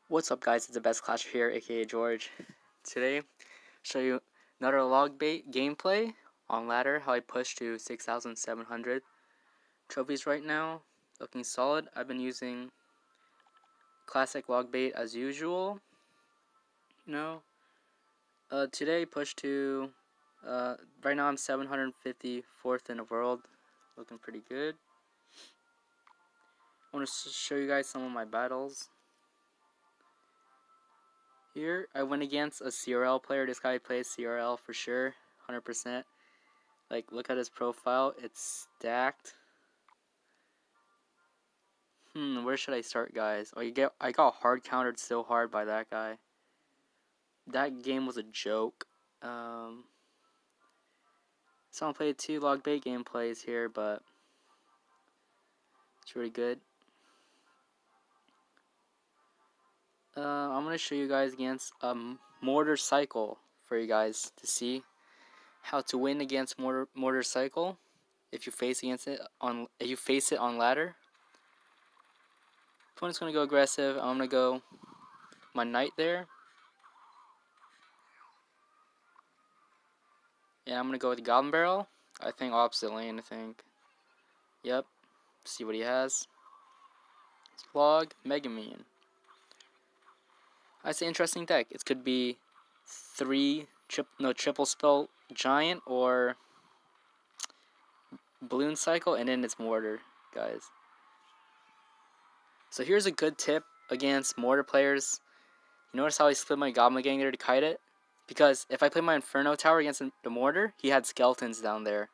What's up, guys? It's the best clasher here, aka George. Today, show you another Logbait gameplay on ladder, how I push to 6,700 trophies right now. Looking solid. I've been using classic Logbait as usual. Today push to, right now I'm 754th in the world. Looking pretty good. I want to show you guys some of my battles. Here, I went against a CRL player. This guy plays CRL for sure, 100%. Like, look at his profile. It's stacked. Where should I start, guys? Oh, I got hard countered so hard by that guy. That game was a joke. So I'm playing 2 Logbait gameplays here, but it's really good. I'm gonna show you guys against a mortar cycle for you guys to see how to win against mortar cycle. If you face it on ladder. Opponent's gonna go aggressive. I'm gonna go my knight there. And I'm gonna go with Goblin Barrel. I think opposite lane, Yep. See what he has. Log, Mega Minion. That's an interesting deck. It could be triple spell giant or balloon cycle, and then it's mortar, guys. So here's a good tip against mortar players. You notice how I split my Goblin Gang there to kite it? Because if I play my Inferno Tower against the mortar, he had skeletons down there.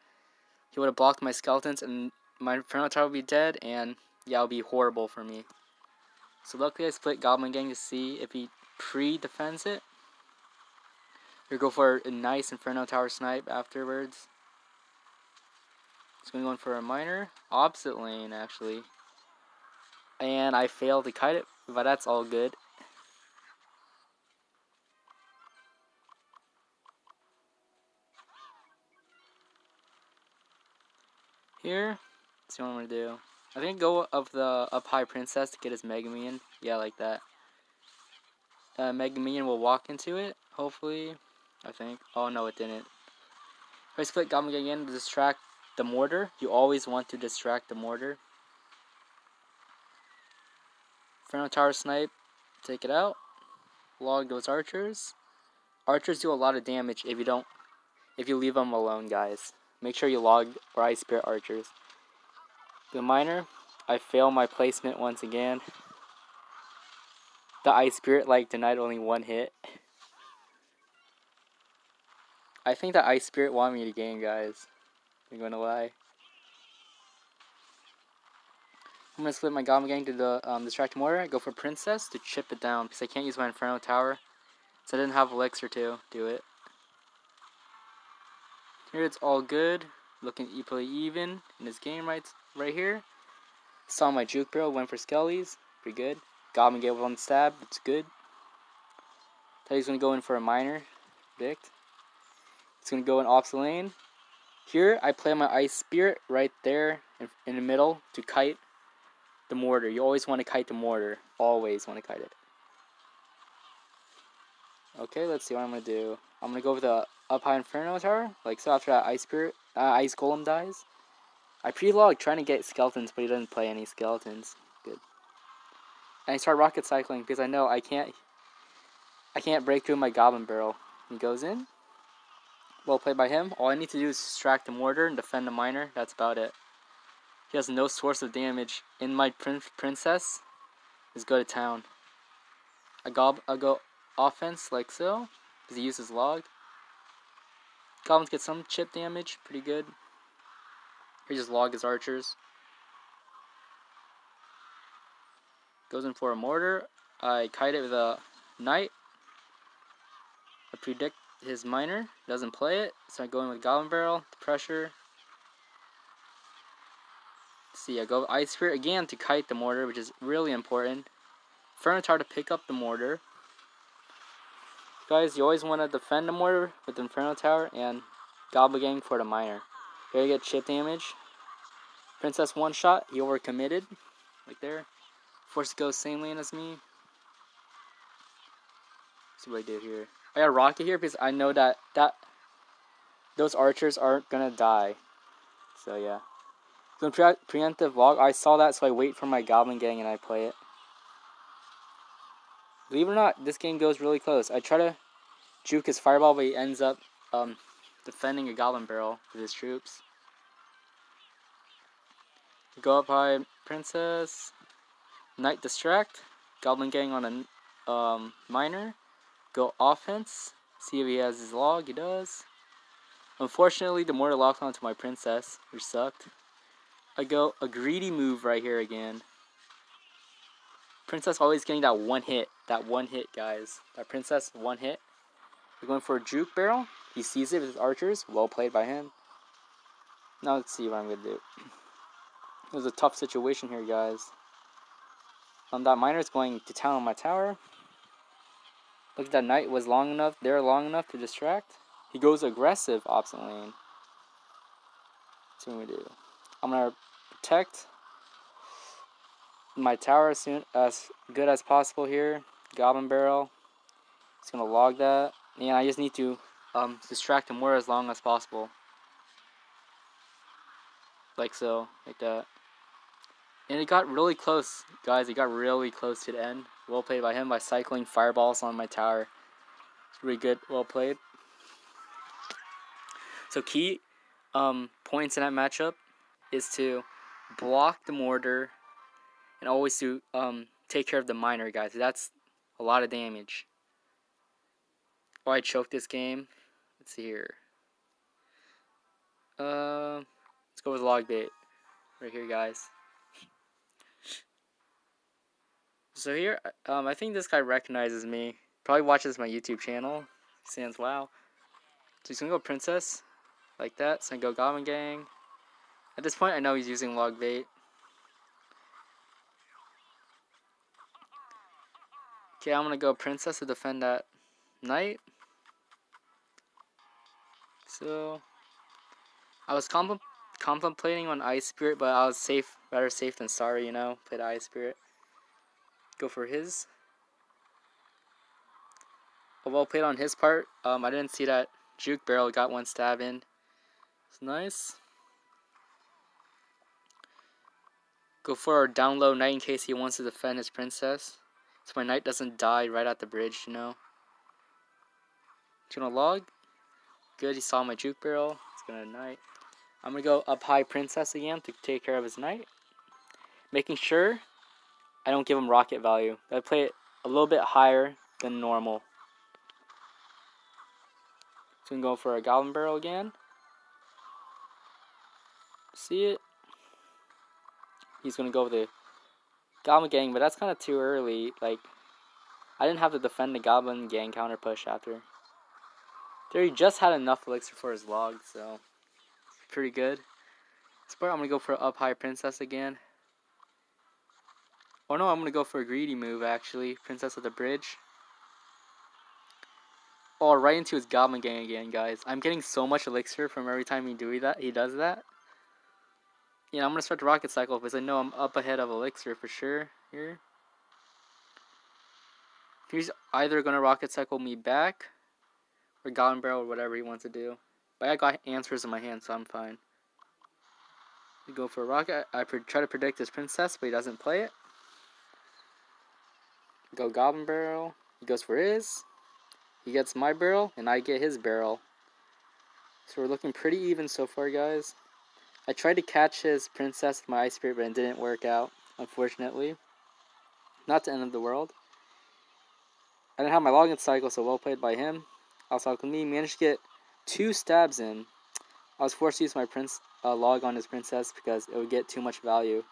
He would have blocked my skeletons, and my Inferno Tower would be dead, and yeah, it would be horrible for me. So luckily I split Goblin Gang to see if he pre-defends it. Or go for a nice Inferno Tower snipe afterwards. It's going to go in for a minor. Opposite lane, actually. And I failed to kite it, but that's all good. Here, let's see what I'm going to do. I think go of the up high princess to get his Mega Minion. Yeah, like that. Mega Minion will walk into it, hopefully. I think. Oh, no, it didn't. If I split Goblin Gang in to distract the mortar, you always want to distract the mortar. Inferno Tower snipe, take it out. Log those archers. Archers do a lot of damage if you leave them alone, guys. Make sure you log or Ice Spirit archers. The miner, I fail my placement once again. The Ice Spirit denied only one hit. I think the Ice Spirit wanted me to gain, guys. I'm gonna lie. I'm gonna split my Goblin Gang to the distract mortar. Go for Princess to chip it down because I can't use my Inferno Tower. So I didn't have Elixir to do it. Here it's all good. Looking equally even in this game right here. Saw my Juke Barrel, went for Skellies. Pretty good. Goblin gave one stab. It's good. Thought he was going to go in for a minor. Predict. It's going to go in opposite lane. Here I play my Ice Spirit right there in the middle to kite the mortar. You always want to kite the mortar. Always want to kite it. Okay, let's see what I'm going to do. I'm going to go with the up high Inferno Tower. So after that Ice Golem dies. I pre-log trying to get skeletons, but he doesn't play any skeletons. Good. And I start rocket cycling because I know I can't break through my Goblin Barrel. He goes in. Well played by him. All I need to do is distract the mortar and defend the miner. That's about it. He has no source of damage. In my princess is go to town. I go offense like so because he uses log. Goblins get some chip damage, pretty good. He just log his archers. Goes in for a mortar. I kite it with a knight. I predict his miner. Doesn't play it. So I go in with Goblin Barrel to pressure. See, I go Ice Spirit again to kite the mortar, which is really important. Inferno Tower to pick up the mortar. Guys, you always want to defend the mortar with the Inferno Tower and Goblin Gang for the miner. Here you get chip damage. Princess one shot, he overcommitted. Like there. Forced to go same lane as me. see what I do here. I got a rocket here because I know that those archers aren't gonna die. So yeah. So in preemptive log, I saw that, so I wait for my goblin gang and I play it. Believe it or not, this game goes really close. I try to juke his fireball, but he ends up defending a goblin barrel with his troops. Go up high, princess. Knight distract. Goblin gang on a miner. Go offense. See if he has his log. He does. Unfortunately, the mortar locked onto my princess, which sucked. I go a greedy move right here again. Princess always getting that one hit. That one hit, guys. That princess, one hit. We're going for a juke barrel. He sees it with his archers. Well played by him. Now let's see what I'm going to do. It was a tough situation here, guys. That miner's going to town on my tower. Look at that knight was long enough. They're long enough to distract. He goes aggressive opposite lane. Let's see what we do. I'm going to protect my tower as good as possible here. Goblin barrel. Just going to log that. And I just need to distract him more as long as possible. Like so. Like that. And it got really close, guys. It got really close to the end. Well played by him by cycling fireballs on my tower. It's really good. Well played. So key points in that matchup is to block the mortar and always to take care of the miner, guys. That's a lot of damage. Oh, I choked this game. Let's see here. Let's go with Logbait right here, guys. So here, I think this guy recognizes me. Probably watches my YouTube channel. Stands wow. So he's gonna go princess, like that. So I go goblin gang. At this point, I know he's using Logbait. Okay, I'm gonna go princess to defend that knight. So I was contemplating on Ice Spirit, but I was safe, better safe than sorry, you know. Played Ice Spirit. Go for his. Well played on his part. I didn't see that juke barrel got one stab in. It's nice. Go for a down low knight in case he wants to defend his princess. So my knight doesn't die right at the bridge, you know. He's gonna log. Good, he saw my juke barrel. He's gonna knight. I'm gonna go up high princess again to take care of his knight. Making sure I don't give him rocket value. I play it a little bit higher than normal. So we can go for a goblin barrel again. See it? He's gonna go with the goblin gang, but that's kind of too early. Like, I didn't have to defend the goblin gang counter push after. There, he just had enough elixir for his log, so pretty good. This part, I'm gonna go for up high princess again. Oh no, I'm gonna go for a greedy move actually. Princess of the bridge. Oh, right into his goblin gang again, guys. I'm getting so much elixir from every time he does that. Yeah, I'm gonna start the rocket cycle because I know I'm up ahead of elixir for sure here. He's either gonna rocket cycle me back or goblin barrel or whatever he wants to do. But I got answers in my hand, so I'm fine. We go for a rocket. I try to predict his princess, but he doesn't play it. Go goblin barrel. He goes for his. He gets my barrel, and I get his barrel. So we're looking pretty even so far, guys. I tried to catch his princess with my ice spirit, but it didn't work out, unfortunately. Not the end of the world. I didn't have my login cycle, so well played by him. Also, me managed to get 2 stabs in. I was forced to use my log on his princess because it would get too much value.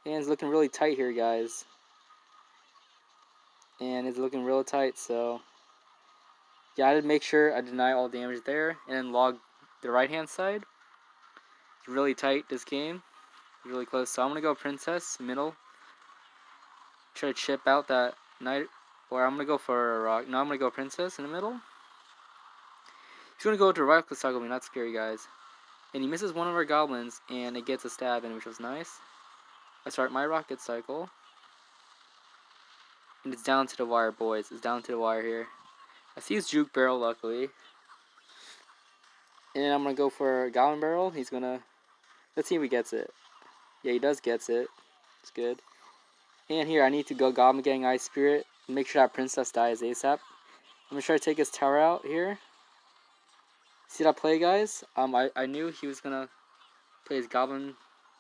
And it's looking really tight here, guys. And it's looking real tight, so yeah, I had to make sure I deny all damage there and then log the right hand side. It's really tight, this game. It's really close. So I'm gonna go princess middle. Try to chip out that knight, or I'm gonna go for a rock. No, I'm gonna go princess in the middle. He's gonna go to right click cycle me, not scary, guys. And he misses one of our goblins and it gets a stab in, which was nice. I start my rocket cycle. And it's down to the wire, boys. It's down to the wire here. I see his juke barrel, luckily. And I'm going to go for a goblin barrel. He's going to... Let's see if he gets it. Yeah, he does gets it. It's good. And here, I need to go Goblin Gang Ice Spirit. Make sure that princess dies ASAP. I'm going to try to take his tower out here. See that play, guys? I knew he was going to play his Goblin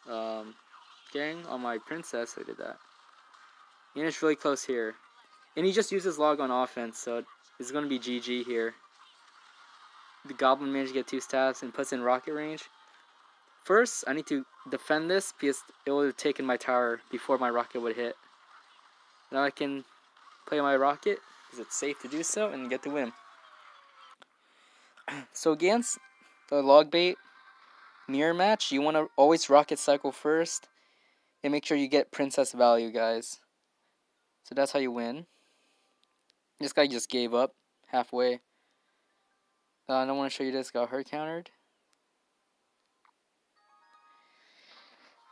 Gang on my princess, so I did that. And it's really close here. And he just uses log on offense, so it's going to be GG here. The Goblin managed to get 2 stabs and puts in rocket range. First, I need to defend this because it would have taken my tower before my rocket would hit. Now I can play my rocket because it's safe to do so and get the win. So against the Logbait mirror match, you want to always rocket cycle first and make sure you get princess value, guys. So that's how you win. This guy just gave up halfway. I don't want to show you this, got hard countered.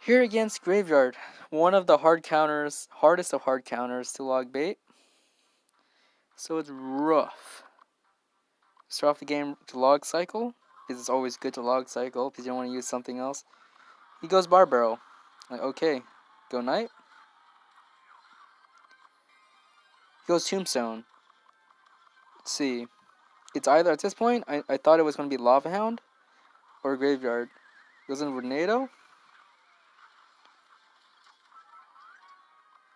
Here against Graveyard, one of the hardest of hard counters to Logbait. So it's rough. Start off the game to log cycle, because it's always good to log cycle, because you don't want to use something else. He goes bar barrel. Like, okay, go knight. He goes tombstone. Let's see. It's either, at this point, I thought it was going to be Lava Hound or Graveyard. Goes in Tornado.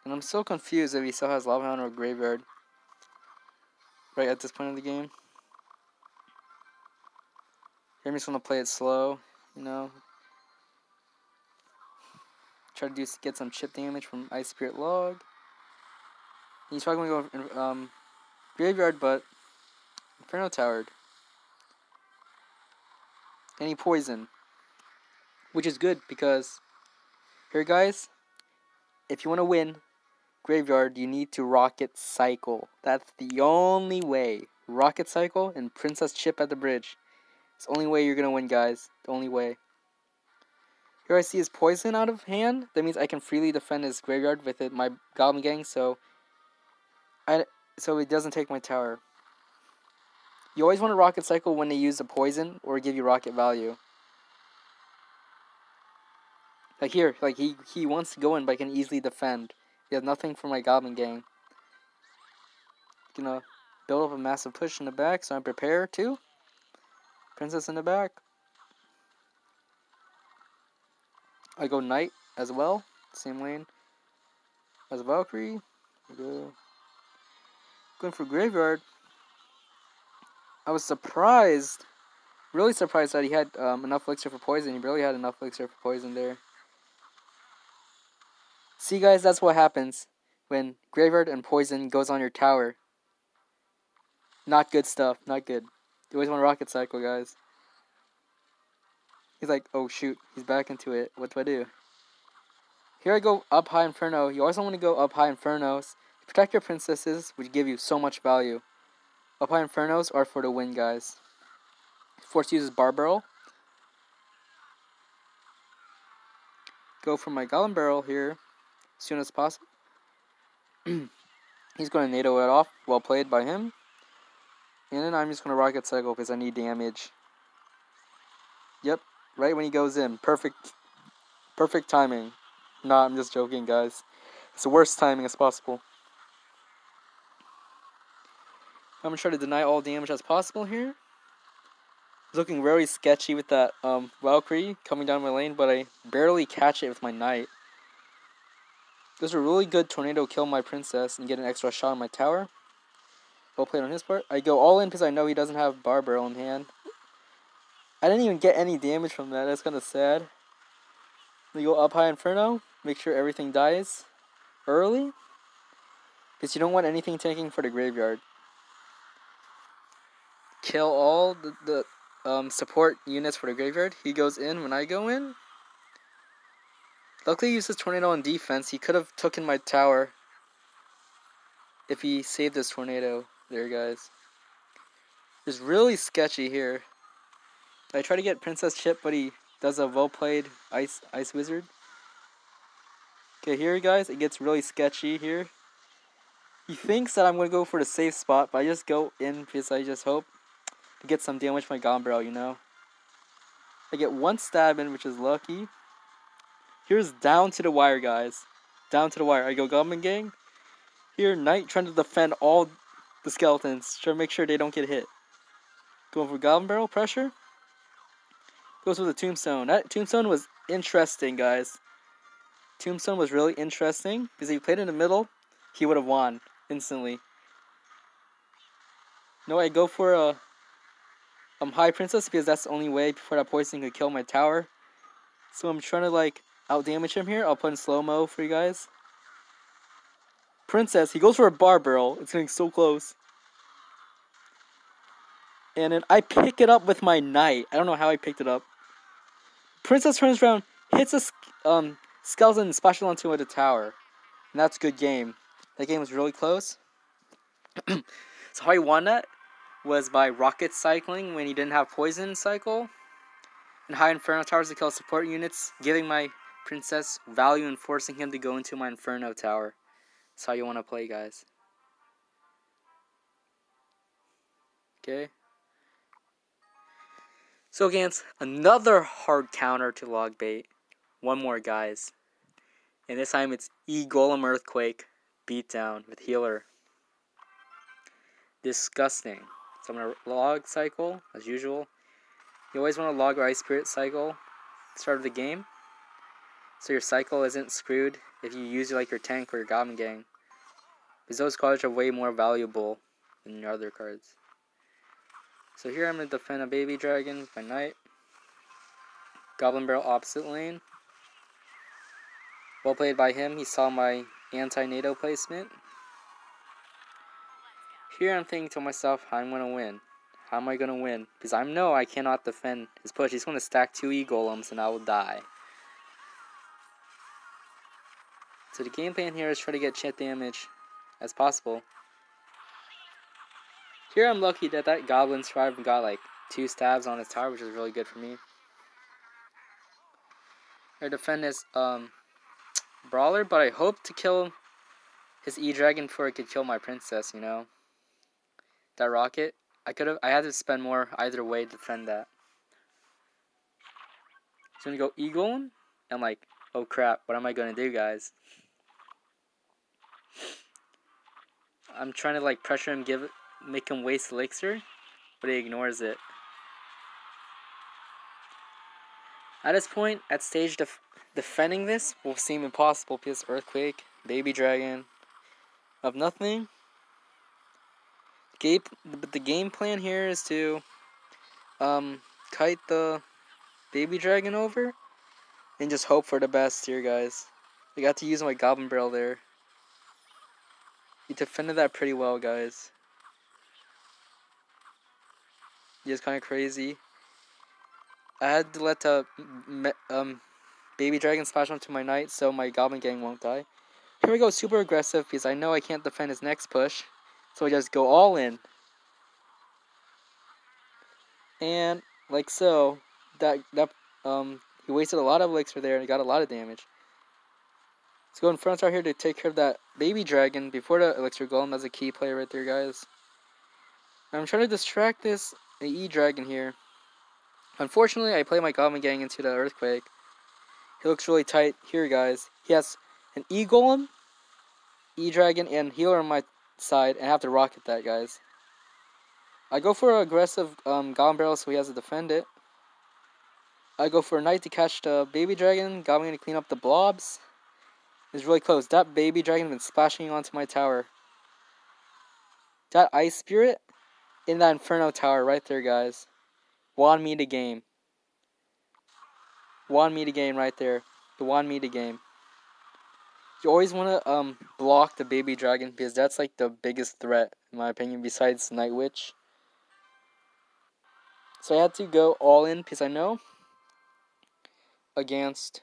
And I'm still confused if he still has Lava Hound or Graveyard right at this point of the game. Here I'm just going to play it slow, you know. Try to get some chip damage from Ice Spirit Log. He's probably going to go Graveyard, but Inferno Towered. And he Poison, which is good because, here guys, if you want to win Graveyard, you need to Rocket Cycle. That's the only way. Rocket Cycle and Princess Chip at the bridge. It's the only way you're going to win, guys. The only way. Here I see his Poison out of hand. That means I can freely defend his Graveyard with my Goblin Gang, so it doesn't take my tower. You always want to Rocket Cycle when they use the Poison or give you Rocket value. Like here, like he wants to go in, but I can easily defend. He has nothing for my Goblin Gang. Gonna build up a massive push in the back, so I'm prepared too. Princess in the back. I go Knight as well, same lane as Valkyrie. Going for Graveyard. I was surprised, really surprised that he had enough elixir for poison. He barely had enough elixir for poison there. See guys, that's what happens when Graveyard and Poison goes on your tower. Not good stuff, not good. You always want to Rocket Cycle, guys. He's like, oh shoot, he's back into it. What do I do? Here I go up high Inferno. You also want to go up high Infernos. Protect your princesses, which give you so much value. Up high Infernos are for the win, guys. Force uses Bar Barrel. Go for my Goblin Barrel here as soon as possible. He's going to NATO it off. Well played by him. And then I'm just going to Rocket Cycle because I need damage. Yep, right when he goes in. Perfect timing. Nah, I'm just joking, guys. It's the worst timing as possible. I'm going to try to deny all damage as possible here. It's looking very sketchy with that Valkyrie coming down my lane, but I barely catch it with my Knight. This is a really good tornado kill my princess and get an extra shot on my tower. Well played on his part. I go all in because I know he doesn't have Bar Barrel in hand. I didn't even get any damage from that. That's kind of sad. We go up high Inferno. Make sure everything dies early. Because you don't want anything taking for the Graveyard. Kill all the support units for the Graveyard. He goes in when I go in. Luckily he uses Tornado on defense. He could have taken my tower if he saved this Tornado. There, guys. It's really sketchy here. I try to get Princess Chip, but he does a well-played Ice Wizard. Okay, here, guys, it gets really sketchy here. He thinks that I'm going to go for the safe spot, but I just go in because I just hope to get some damage from my Goblin Barrel, you know? I get one stab in, which is lucky. Here's down to the wire, guys. Down to the wire. I go Goblin Gang. Here, Knight trying to defend all the skeletons. Trying to make sure they don't get hit. Going for Goblin Barrel, pressure. Goes with a Tombstone. That Tombstone was interesting, guys. Tombstone was really interesting, because if he played in the middle, he would have won instantly. No, I go for a High Princess, because that's the only way before that poison could kill my tower. So I'm trying to, like, out-damage him here. I'll put in slow-mo for you guys. Princess, he goes for a Bar Barrel. It's getting so close. And then I pick it up with my Knight. I don't know how I picked it up. Princess turns around, hits a skeleton, and splashes onto it with a tower. And that's a good game. That game was really close. So how I won that was by rocket cycling when he didn't have poison cycle. And high Inferno towers to kill support units, giving my Princess value and forcing him to go into my Inferno tower. That's how you want to play, guys. Okay. So against another hard counter to Logbait. One more, guys. And this time it's E-Golem Earthquake Beatdown with Healer. Disgusting. So I'm going to log cycle, as usual. You always want to log your Ice Spirit cycle at the start of the game, so your cycle isn't screwed if you use like your tank or your Goblin Gang. Because those cards are way more valuable than your other cards. So here I'm going to defend a Baby Dragon with my Knight. Goblin Barrel opposite lane. Well played by him. He saw my anti-NATO placement. Here I'm thinking to myself, I'm going to win. How am I going to win? Because I know I cannot defend his push. He's going to stack 2 E-Golems and I will die. So the game plan here is try to get chip damage as possible. Here I'm lucky that that Goblin survived and got like 2 stabs on his tower, which is really good for me. I defend this Brawler, but I hope to kill his E-Dragon before it could kill my Princess, you know. That rocket, I had to spend more either way to defend that. So I'm gonna go E-Golem. I'm like, oh crap, what am I gonna do, guys? I'm trying to like pressure him, make him waste elixir, but he ignores it. At this point, at stage defending this will seem impossible because Earthquake, Baby Dragon, of nothing. But the game plan here is to kite the Baby Dragon over and just hope for the best here, guys. I got to use my Goblin Barrel there. He defended that pretty well, guys. He is kind of crazy. I had to let the Baby Dragon splash onto my Knight so my Goblin Gang won't die. Here we go, super aggressive because I know I can't defend his next push. So I just go all in. And like so, he wasted a lot of elixir there and he got a lot of damage. Let's go in front right here to take care of that Baby Dragon before the Elixir Golem. That's a key play right there, guys. I'm trying to distract this E-Dragon here. Unfortunately, I play my Goblin Gang into the Earthquake. He looks really tight here, guys. He has an E-Golem, E-Dragon, and Healer on my side, and I have to rocket that, guys. I go for an aggressive Goblin Barrel so he has to defend it. I go for a Knight to catch the Baby Dragon. Goblin to clean up the blobs. It's really close. That Baby Dragon has been splashing onto my tower. That Ice Spirit in that Inferno tower right there, guys. Won me the game. Won me the game right there. The won me the game. You always want to block the Baby Dragon because that's like the biggest threat in my opinion besides Night Witch. So I had to go all in because I know against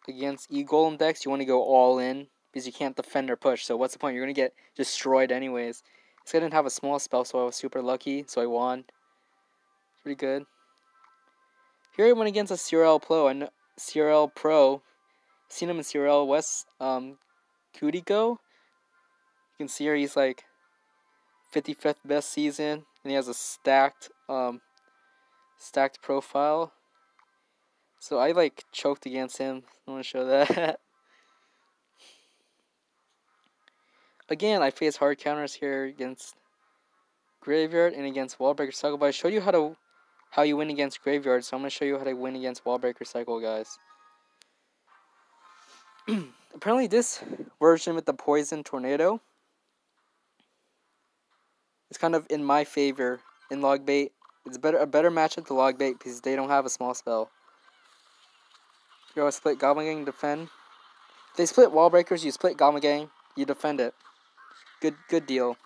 E-Golem decks you want to go all in because you can't defend or push. So what's the point? You're going to get destroyed anyways. This guy didn't have a small spell, so I was super lucky, so I won. Pretty good. Here I went against a CRL Pro. Seen him in CRL West Cutico. You can see here he's like 55th best season, and he has a stacked profile. So I like choked against him. I want to show that. Again, I face hard counters here against Graveyard and against Wallbreaker Cycle, but I showed you how you win against Graveyard, so I'm going to show you how to win against Wallbreaker Cycle, guys. Apparently this version with the Poison Tornado is kind of in my favor in Logbait. It's a better matchup to Logbait because they don't have a small spell. You go split Goblin Gang, defend. If they split Wall Breakers, you split Goblin Gang, you defend it. Good deal.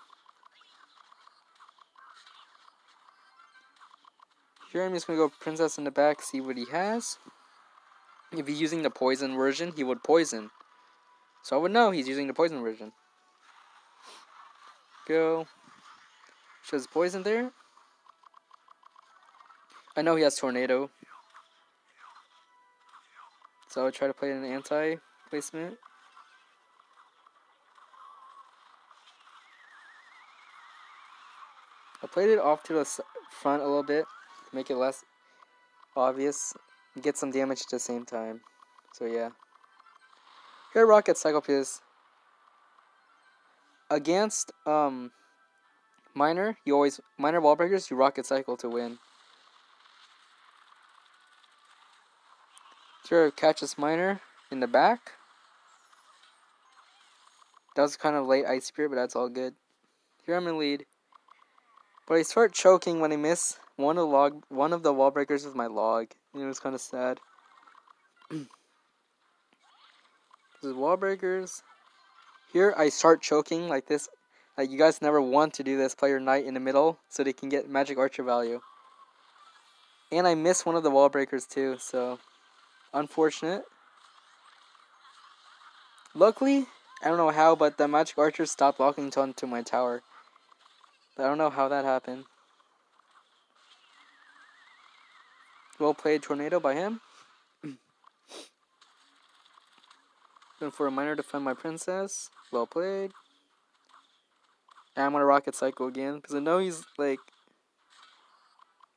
Here I'm just going to go Princess in the back, see what he has. If he's using the Poison version, he would Poison. So I would know he's using the Poison version. Go. Shows Poison there. I know he has Tornado. So I would try to play an anti-placement. I played it off to the front a little bit to make it less obvious. And get some damage at the same time. So yeah. Here Rocket Cycle is against Minor, Minor Wall Breakers, you Rocket Cycle to win. Here catches Minor in the back. That was kind of late Ice Spirit, but that's all good. Here I'm in lead. But I start choking when I miss one of the Wall Breakers with my log. And it was kind of sad. This is Wall Breakers. Here I start choking like this. Like you guys never want to do this. Play your knight in the middle so they can get magic archer value. And I miss one of the Wall Breakers too, so unfortunate. Luckily, I don't know how, but the magic archer stopped locking onto my tower. I don't know how that happened. Well played Tornado by him. Going for a Minor to defend my princess. Well played. And I'm gonna Rocket Cycle again because I know he's like,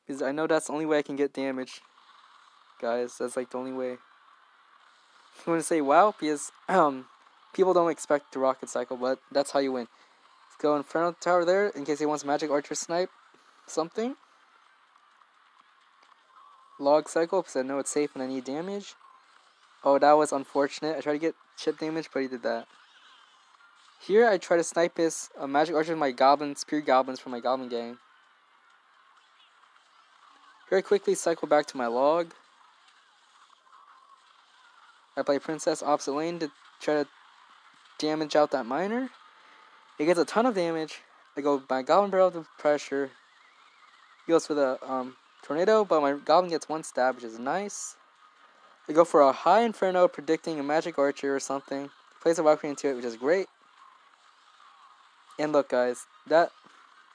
because I know that's the only way I can get damage, guys. That's like the only way. I want to say wow because people don't expect to Rocket Cycle, but that's how you win. Let's go Inferno Tower there in case he wants Magic Archer Snipe something. Log Cycle because I know it's safe and I need damage. Oh, that was unfortunate. I tried to get chip damage, but he did that. Here I try to snipe his Magic Archer with my goblins, Spear Goblins from my Goblin Gang. Here I quickly cycle back to my log. I play Princess opposite lane to try to damage out that Minor. It gets a ton of damage. I go my Goblin Barrel to pressure. He goes for the Tornado, but my Goblin gets one stab, which is nice. I go for a high Inferno, predicting a Magic Archer or something. Plays a Valkyrie into it, which is great. And look, guys, that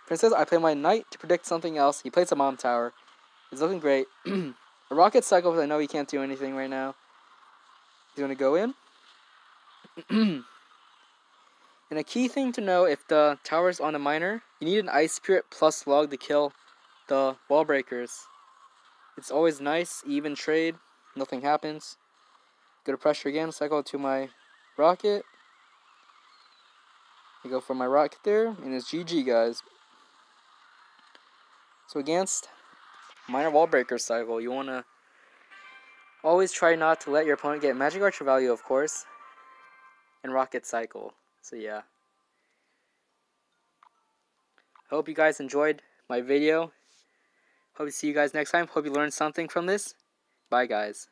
Princess, I play my Knight to predict something else. He plays a Mom Tower. It's looking great. A Rocket Cycle, because I know he can't do anything right now. He's going to go in. And a key thing to know, if the tower's on a Minor, you need an Ice Spirit plus Log to kill the Wall Breakers. It's always nice, even trade. Nothing happens. Go to pressure again, cycle to my Rocket. I go for my Rocket there, and it's GG, guys. So against Minor Wall Breaker Cycle, you want to always try not to let your opponent get Magic Archer value, of course, and Rocket Cycle. So yeah. Hope you guys enjoyed my video. Hope to see you guys next time. Hope you learned something from this. Bye, guys.